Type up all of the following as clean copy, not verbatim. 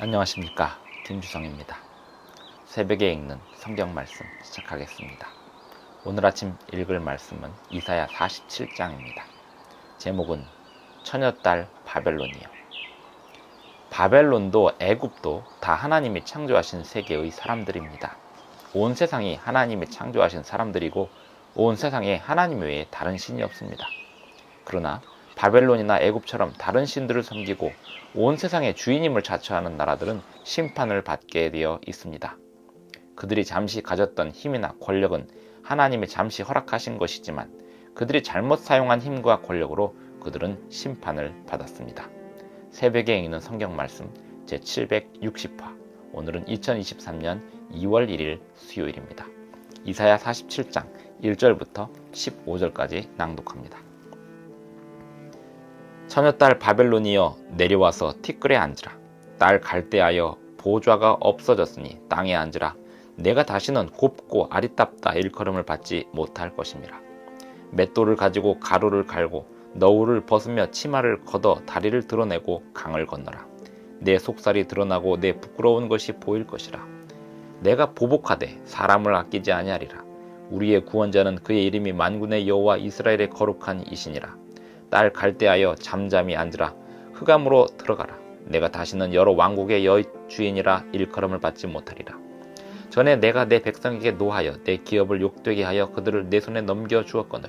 안녕하십니까, 김주성입니다. 새벽에 읽는 성경 말씀 시작하겠습니다. 오늘 아침 읽을 말씀은 이사야 47장입니다. 제목은 처녀딸 바벨론이요. 바벨론도 애굽도 다 하나님이 창조하신 세계의 사람들입니다. 온 세상이 하나님이 창조하신 사람들이고 온 세상에 하나님 외에 다른 신이 없습니다. 그러나 바벨론이나 애굽처럼 다른 신들을 섬기고 온 세상의 주인임을 자처하는 나라들은 심판을 받게 되어 있습니다. 그들이 잠시 가졌던 힘이나 권력은 하나님이 잠시 허락하신 것이지만 그들이 잘못 사용한 힘과 권력으로 그들은 심판을 받았습니다. 새벽에 읽는 성경 말씀 제760화, 오늘은 2023년 2월 1일 수요일입니다. 이사야 47장 1절부터 15절까지 낭독합니다. 처녀딸 바벨론이여 내려와서 티끌에 앉으라. 딸 갈대하여 보좌가 없어졌으니 땅에 앉으라. 내가 다시는 곱고 아리따다 일컬음을 받지 못할 것임이라. 맷돌을 가지고 가루를 갈고 너울을 벗으며 치마를 걷어 다리를 드러내고 강을 건너라. 내 속살이 드러나고 내 부끄러운 것이 보일 것이라. 내가 보복하되 사람을 아끼지 아니하리라. 우리의 구원자는 그의 이름이 만군의 여호와 이스라엘의 거룩한 이시니라. 딸 갈대하여 잠잠히 앉으라. 흑암으로 들어가라. 내가 다시는 여러 왕국의 여주인이라 일컬음을 받지 못하리라. 전에 내가 내 백성에게 노하여 내 기업을 욕되게 하여 그들을 내 손에 넘겨 주었거늘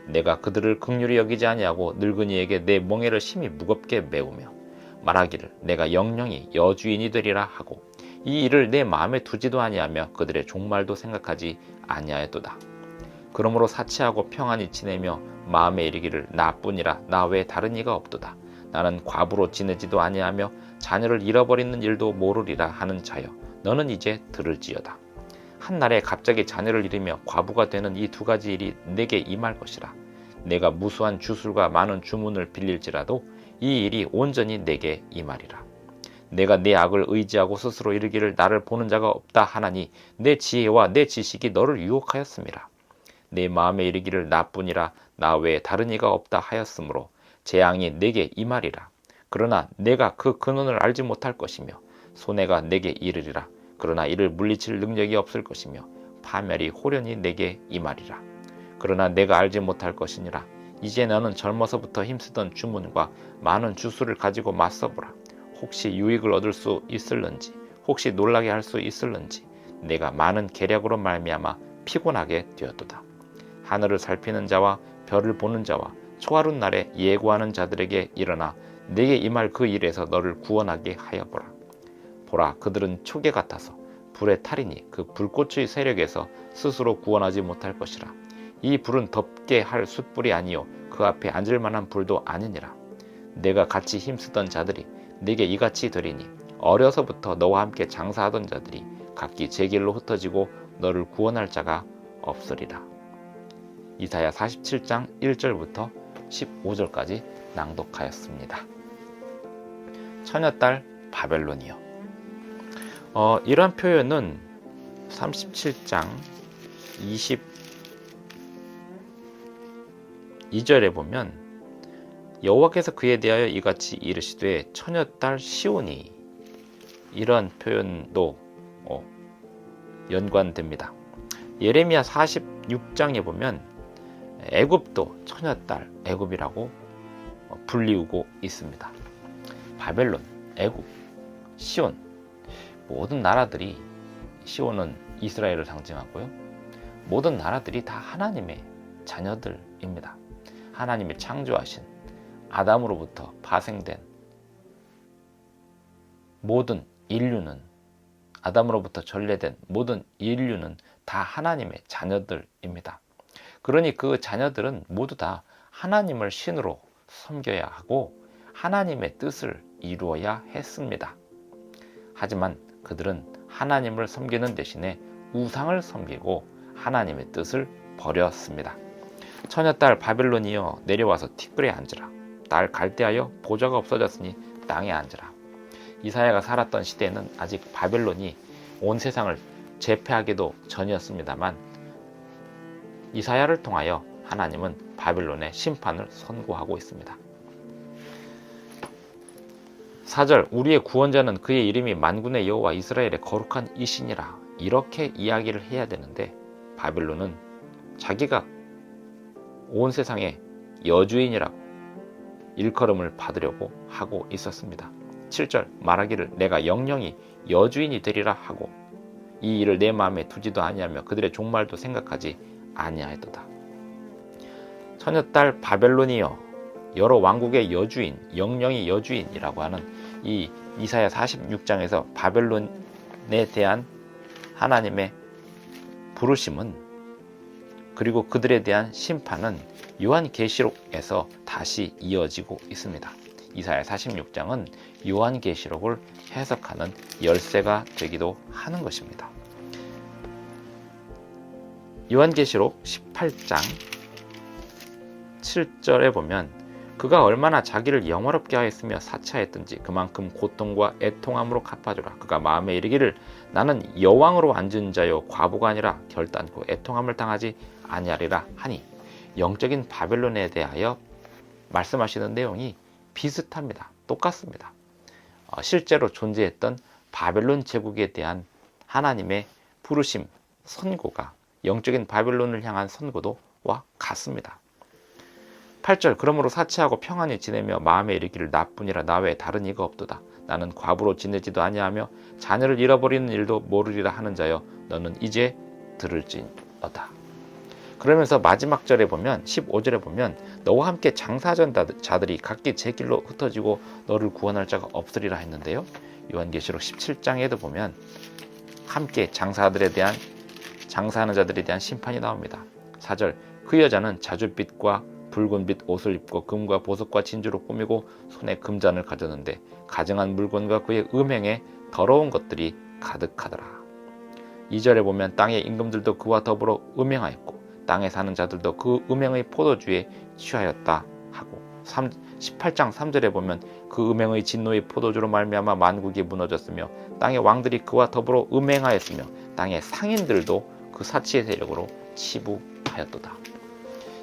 내가 그들을 긍휼히 여기지 아니하고 늙은이에게 내 멍에를 심히 무겁게 메우며 말하기를 내가 영영이 여주인이 되리라 하고 이 일을 내 마음에 두지도 아니하며 그들의 종말도 생각하지 아니하였도다. 그러므로 사치하고 평안히 지내며 마음에 이르기를 나뿐이라 나 외에 다른 이가 없도다. 나는 과부로 지내지도 아니하며 자녀를 잃어버리는 일도 모르리라 하는 자여 너는 이제 들을지어다. 한날에 갑자기 자녀를 잃으며 과부가 되는 이 두 가지 일이 내게 임할 것이라. 내가 무수한 주술과 많은 주문을 빌릴지라도 이 일이 온전히 내게 임하리라. 내가 내 악을 의지하고 스스로 이르기를 나를 보는 자가 없다 하나니 내 지혜와 내 지식이 너를 유혹하였음이라. 내 마음에 이르기를 나뿐이라 나 외에 다른 이가 없다 하였으므로 재앙이 내게 임하리라. 그러나 내가 그 근원을 알지 못할 것이며 손해가 내게 이르리라. 그러나 이를 물리칠 능력이 없을 것이며 파멸이 호련히 내게 임하리라. 그러나 내가 알지 못할 것이니라. 이제 너는 젊어서부터 힘쓰던 주문과 많은 주술을 가지고 맞서보라. 혹시 유익을 얻을 수 있을는지 혹시 놀라게 할 수 있을는지 내가 많은 계략으로 말미암아 피곤하게 되었도다. 하늘을 살피는 자와 별을 보는 자와 초하룻 날에 예고하는 자들에게 일어나 내게 임할 그 일에서 너를 구원하게 하여보라. 보라, 그들은 초계 같아서 불에 타리니 그 불꽃의 세력에서 스스로 구원하지 못할 것이라. 이 불은 덮게 할 숯불이 아니요 그 앞에 앉을 만한 불도 아니니라. 내가 같이 힘쓰던 자들이 내게 이같이 되리니 어려서부터 너와 함께 장사하던 자들이 각기 제 길로 흩어지고 너를 구원할 자가 없으리라. 이사야 47장 1절부터 15절까지 낭독하였습니다. 처녀딸 바벨론이요. 이런 표현은 37장 22절에 보면 여호와께서 그에 대하여 이같이 이르시되 처녀딸 시온이, 이런 표현도 연관됩니다. 예레미야 46장에 보면 애굽도 처녀딸 애굽이라고 불리우고 있습니다. 바벨론, 애굽, 시온, 모든 나라들이, 시온은 이스라엘을 상징하고요, 모든 나라들이 다 하나님의 자녀들입니다. 하나님이 창조하신 아담으로부터 파생된 모든 인류는, 아담으로부터 전래된 모든 인류는 다 하나님의 자녀들입니다. 그러니 그 자녀들은 모두 다 하나님을 신으로 섬겨야 하고 하나님의 뜻을 이루어야 했습니다. 하지만 그들은 하나님을 섬기는 대신에 우상을 섬기고 하나님의 뜻을 버렸습니다. 처녀딸 바벨론이여 내려와서 티끌에 앉으라. 딸 갈대하여 보좌가 없어졌으니 땅에 앉으라. 이사야가 살았던 시대에는 아직 바벨론이 온 세상을 제패하기도 전이었습니다만 이사야를 통하여 하나님은 바벨론의 심판을 선고하고 있습니다. 4절 우리의 구원자는 그의 이름이 만군의 여호와 이스라엘의 거룩한 이신이라 이렇게 이야기를 해야 되는데 바벨론은 자기가 온 세상의 여주인이라고 일컬음을 받으려고 하고 있었습니다. 7절 말하기를 내가 영영이 여주인이 되리라 하고 이 일을 내 마음에 두지도 아니하며 그들의 종말도 생각하지 아니하였도다. 처녀딸 바벨론이여 여러 왕국의 여주인 영영이 여주인이라고 하는 이 이사야 46장에서 바벨론에 대한 하나님의 부르심은 그리고 그들에 대한 심판은 요한계시록에서 다시 이어지고 있습니다. 이사야 46장은 요한계시록을 해석하는 열쇠가 되기도 하는 것입니다. 요한계시록 18장 7절에 보면 그가 얼마나 자기를 영화롭게 하였으며 사치하였든지 그만큼 고통과 애통함으로 갚아주라. 그가 마음에 이르기를 나는 여왕으로 앉은 자요 과부가 아니라 결단코 애통함을 당하지 아니하리라 하니 영적인 바벨론에 대하여 말씀하시는 내용이 비슷합니다. 똑같습니다. 실제로 존재했던 바벨론 제국에 대한 하나님의 부르심, 선고가 영적인 바벨론을 향한 선고도와 같습니다. 8절 그러므로 사치하고 평안히 지내며 마음에 이르기를 나뿐이라 나 외에 다른 이가 없도다. 나는 과부로 지내지도 아니하며 자녀를 잃어버리는 일도 모르리라 하는 자여 너는 이제 들을지어다. 그러면서 마지막 절에 보면 15절에 보면 너와 함께 장사하던 자들이 각기 제 길로 흩어지고 너를 구원할 자가 없으리라 했는데요. 요한계시록 17장에도 보면 함께 장사하는 자들에 대한 심판이 나옵니다. 4절 그 여자는 자줏빛과 붉은빛 옷을 입고 금과 보석과 진주로 꾸미고 손에 금잔을 가졌는데 가증한 물건과 그의 음행에 더러운 것들이 가득하더라. 2절에 보면 땅의 임금들도 그와 더불어 음행하였고 땅에 사는 자들도 그 음행의 포도주에 취하였다 하고 18장 3절에 보면 그 음행의 진노의 포도주로 말미암아 만국이 무너졌으며 땅의 왕들이 그와 더불어 음행하였으며 땅의 상인들도 그 사치의 세력으로 치부하였도다.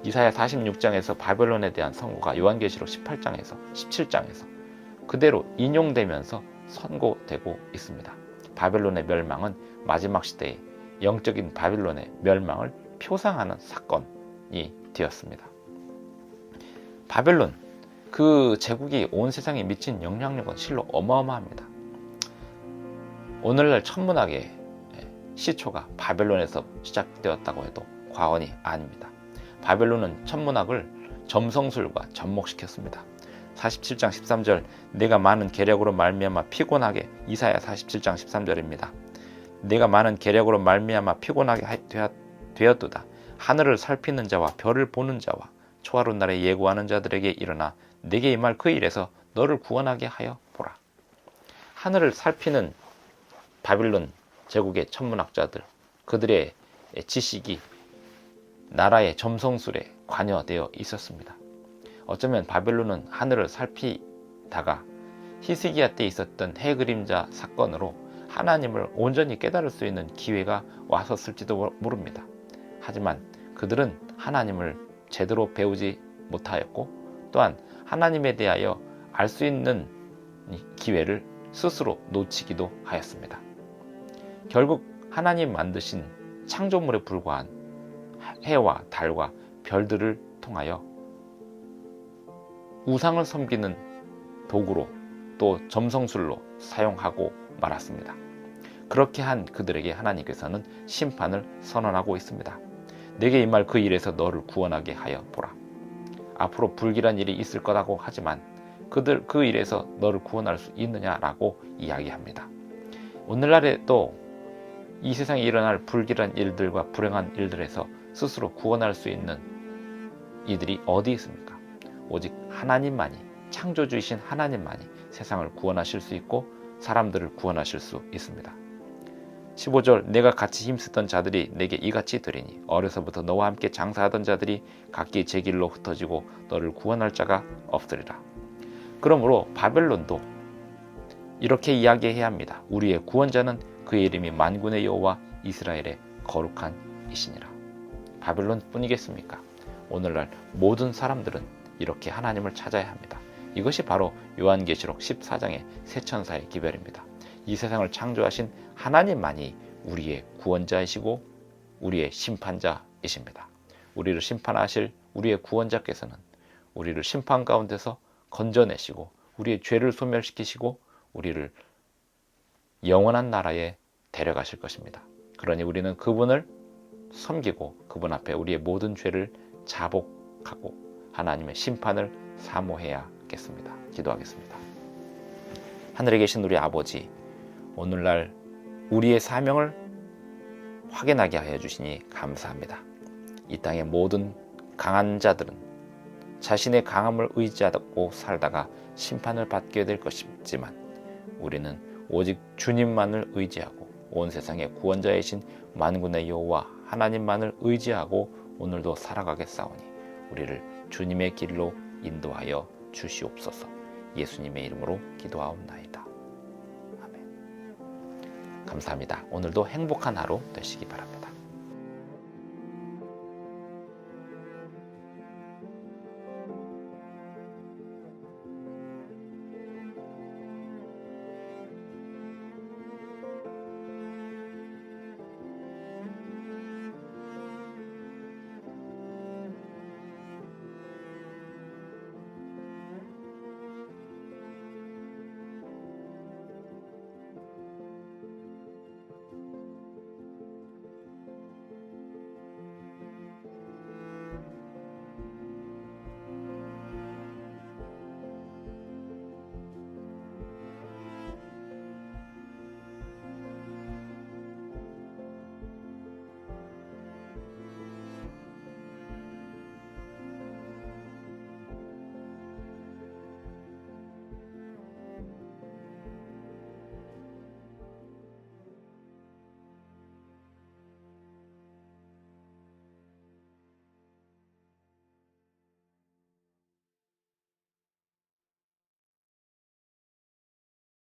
이사야 46장에서 바벨론에 대한 선고가 요한계시록 18장에서 17장에서 그대로 인용되면서 선고되고 있습니다. 바벨론의 멸망은 마지막 시대의 영적인 바벨론의 멸망을 표상하는 사건이 되었습니다. 바벨론, 그 제국이 온 세상에 미친 영향력은 실로 어마어마합니다. 오늘날 천문학의 시초가 바벨론에서 시작되었다고 해도 과언이 아닙니다. 바벨론은 천문학을 점성술과 접목시켰습니다. 47장 13절 내가 많은 계략으로 말미암아 피곤하게 이사야 47장 13절입니다. 내가 많은 계략으로 말미암아 피곤하게 되었도다. 하늘을 살피는 자와 별을 보는 자와 초하룻 날에 예고하는 자들에게 일어나 내게 임할 그 일에서 너를 구원하게 하여 보라. 하늘을 살피는 바빌론 제국의 천문학자들, 그들의 지식이 나라의 점성술에 관여되어 있었습니다. 어쩌면 바벨론은 하늘을 살피다가 히스기야 때 있었던 해그림자 사건으로 하나님을 온전히 깨달을 수 있는 기회가 왔었을지도 모릅니다. 하지만 그들은 하나님을 제대로 배우지 못하였고 또한 하나님에 대하여 알 수 있는 기회를 스스로 놓치기도 하였습니다. 결국 하나님 만드신 창조물에 불과한 해와 달과 별들을 통하여 우상을 섬기는 도구로 또 점성술로 사용하고 말았습니다. 그렇게 한 그들에게 하나님께서는 심판을 선언하고 있습니다. 내게 임할 그 일에서 너를 구원하게 하여 보라. 앞으로 불길한 일이 있을 거라고 하지만 그 일에서 너를 구원할 수 있느냐라고 이야기합니다. 오늘날에 또 이 세상에 일어날 불길한 일들과 불행한 일들에서 스스로 구원할 수 있는 이들이 어디 있습니까? 오직 하나님만이, 창조주이신 하나님만이 세상을 구원하실 수 있고 사람들을 구원하실 수 있습니다. 15절 내가 같이 힘쓰던 자들이 내게 이같이 되리니 어려서부터 너와 함께 장사하던 자들이 각기 제 길로 흩어지고 너를 구원할 자가 없으리라. 그러므로 바벨론도 이렇게 이야기해야 합니다. 우리의 구원자는 그의 이름이 만군의 여호와 이스라엘의 거룩한 이시니라. 바벨론뿐이겠습니까? 오늘날 모든 사람들은 이렇게 하나님을 찾아야 합니다. 이것이 바로 요한계시록 14장의 새 천사의 기별입니다. 이 세상을 창조하신 하나님만이 우리의 구원자이시고 우리의 심판자이십니다. 우리를 심판하실 우리의 구원자께서는 우리를 심판 가운데서 건져내시고 우리의 죄를 소멸시키시고 우리를 영원한 나라에 데려가실 것입니다. 그러니 우리는 그분을 섬기고 그분 앞에 우리의 모든 죄를 자복하고 하나님의 심판을 사모해야겠습니다. 기도하겠습니다. 하늘에 계신 우리 아버지, 오늘날 우리의 사명을 확인하게 하여 주시니 감사합니다. 이 땅의 모든 강한 자들은 자신의 강함을 의지하고 살다가 심판을 받게 될 것이지만 우리는 오직 주님만을 의지하고 온 세상의 구원자이신 만군의 여호와 하나님만을 의지하고 오늘도 살아가겠사오니 우리를 주님의 길로 인도하여 주시옵소서. 예수님의 이름으로 기도하옵나이다. 아멘. 감사합니다. 오늘도 행복한 하루 되시기 바랍니다.